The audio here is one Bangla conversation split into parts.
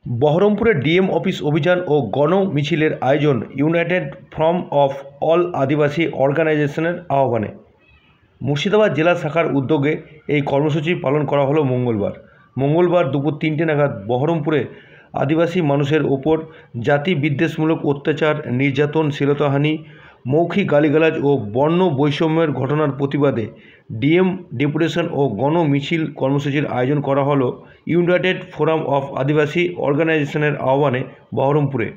বহরমপুরে ডিএম অফিস অভিযান ও গণ মিছিলের আয়োজন ইউনাইটেড ফ্রন্ট অফ অল আদিবাসী অর্গানাইজেশনের আহ্বানে। মুর্শিদাবাদ জেলা শাখার উদ্যোগে এই কর্মসূচি পালন করা হলো মঙ্গলবার দুপুর 3টে নাগাদ বহরমপুরে আদিবাসী মানুষের ওপর জাতি বিদ্বেষমূলক অত্যাচার, নির্যাতন, শ্লীলতাহানি, মৌখিক গালিগালাজ ও বর্ণ বৈষম্যের ঘটনার প্রতিবাদে ডিএম ডেপুটেশন ও গণ মিছিল কর্মসূচির আয়োজন করা হলো ইউনাইটেড ফোরাম অফ আদিবাসী অর্গানাইজেশনের আহ্বানে বহরমপুরে।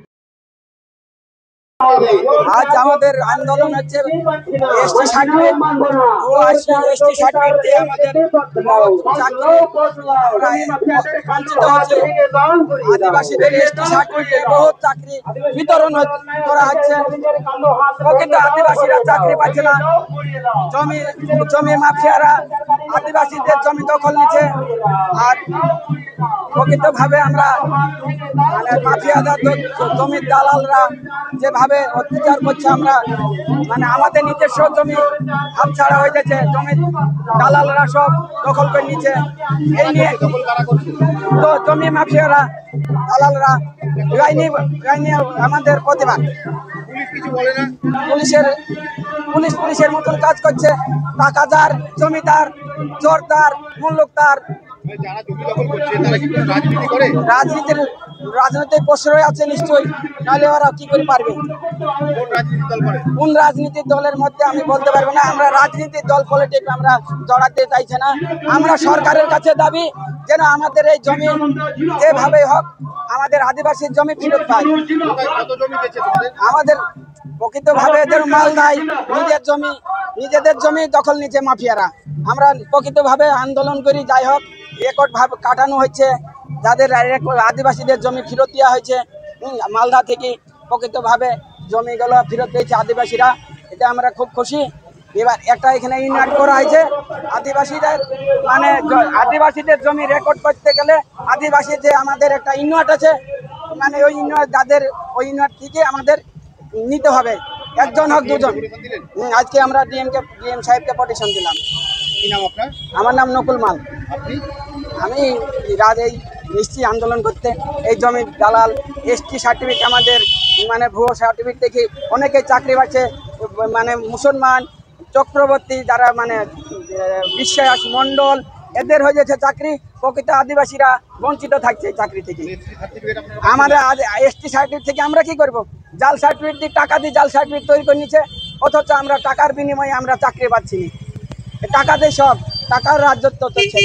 আজ আমাদের আন্দোলন হচ্ছে এসটি সার্টিফিকেট দিয়ে আমাদের আদিবাসীদের এসটি সার্টিফিকেট বহুত চাকরি বিতরণ করা হচ্ছে, কিন্তু আদিবাসীরা চাকরি পাচ্ছে না। জমি মাফিয়ারা আদিবাসীদের জমি দখল নিচ্ছে, আর প্রকৃতভাবে আমরা মাফিয়াদের জমির দালালরা যেভাবে অত্যাচার করছে, আমরা আমাদের নিজস্ব জমি হাতছাড়া হয়ে যাচ্ছে, জমির দালালরা সব দখল করে নিচ্ছে। এই নিয়ে তো জমি মাফিয়ারা দালালরা আমাদের প্রতিবাদ। পুলিশের মতন কাজ করছে, টাকাদার, জমিদার, চোরদার, মুল্লুকদার, রাজনীতির প্রশ্রয় আছে নিশ্চয়ই, নাহলে ওরা কি করে পারবে। কোন রাজনীতির দলের মধ্যে আমি বলতে পারবো না। আমরা রাজনীতির দল পলিটিক্স আমরা জড়াতে চাইছে না। আমরা সরকারের কাছে দাবি যেন আমাদের এই জমি যেভাবে হোক আমাদের আদিবাসীর জমি ফেরত পায়। আমাদের প্রকৃতভাবে এদের মাল নাই, নিজেদের জমি দখল নিচ্ছে মাফিয়ারা। আমরা প্রকৃতভাবে আন্দোলন করি, যাই হোক রেকর্ড ভাবে কাটানো হচ্ছে, যাদের আদিবাসীদের জমি ফেরত দেওয়া হয়েছে মালদা থেকে, প্রকৃতভাবে জমিগুলো ফেরত পেয়েছে আদিবাসীরা, এটা আমরা খুব খুশি। এবার একটা এখানে ইউনিট করা হয়েছে আদিবাসীদের জমি রেকর্ড করতে গেলে আদিবাসী যে আমাদের একটা ইউনিট আছে, ওই ইউনিট যাদের ওই ইউনিট থেকে আমাদের নিতে হবে, একজন হোক দুজন। আজকে আমরা ডিএম সাহেবকে পিটিশন দিলাম। আমার নাম নকুল মাল। আমি এই এসটি আন্দোলন করতে, এই জমির দালাল এসটি সার্টিফিকেট আমাদের ভুয়ো সার্টিফিকেট দেখি অনেকে চাকরি পাচ্ছে, মুসলমান, চক্রবর্তী, যারা বিশ্বাস মণ্ডল, এদের হয়ে যাচ্ছে চাকরি। প্রকৃত আদিবাসীরা বঞ্চিত থাকছে এই চাকরি থেকে। আমাদের এসটি সার্টিফিকেট থেকে আমরা কি করব? জাল সার্টিফিকেট দিয়ে, টাকা দিয়ে জাল সার্টিফিকেট তৈরি করে নিচ্ছে, অথচ আমরা টাকার বিনিময়ে আমরা চাকরি পাচ্ছি। টাকা দিয়ে সব টাকার রাজত্ব চলছে।